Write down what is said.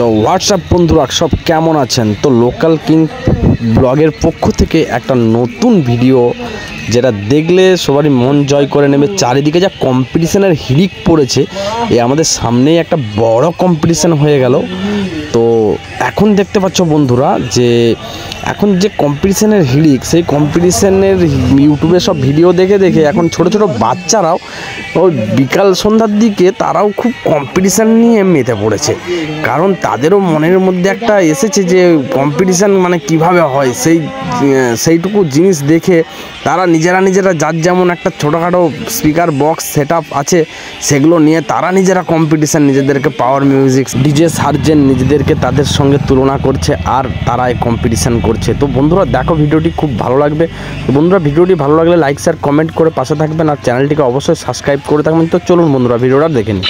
তো হোয়াটসঅ্যাপ বন্ধুরা সব কেমন আছেন। তো লোকাল কিং ব্লগের পক্ষ থেকে একটা নতুন ভিডিও যেটা দেখলে সবারই মন জয় করে নেবে। চারিদিকে যা কম্পিটিশনের হিড়িক পড়েছে, আমাদের সামনেই একটা বড় কম্পিটিশন হয়ে গেল। তো এখন দেখতে পাচ্ছ বন্ধুরা যে এখন যে কম্পিটিশনের হিড়িক, সেই কম্পিটিশনের ইউটিউবে সব ভিডিও দেখে দেখে এখন ছোট ছোট বাচ্চারাও ওই বিকাল সন্ধ্যার দিকে তারাও খুব কম্পিটিশান নিয়ে মেতে পড়েছে। কারণ তাদেরও মনের মধ্যে একটা এসেছে যে কম্পিটিশান মানে কিভাবে হয়, সেইটুকু জিনিস দেখে তারা নিজেরা যার যেমন একটা ছোটোখাটো স্পিকার বক্স সেট আছে সেগুলো নিয়ে তারা নিজেরা কম্পিটিশান, নিজেদেরকে পাওয়ার মিউজিক ডিজে সার্জেন নিজেদেরকে তাদের সঙ্গে তুলনা করছে আর তারা এই কম্পিটিশান করছে। তো বন্ধুরা দেখো, ভিডিওটি খুব ভালো লাগবে। তো বন্ধুরা ভিডিওটি ভালো লাগলে লাইক শেয়ার কমেন্ট করে পাশে থাকবেন আর চ্যানেলটিকে অবশ্যই সাবস্ক্রাইব করে থাকবেন। তো চলুন বন্ধুরা ভিডিওটা দেখে নিন।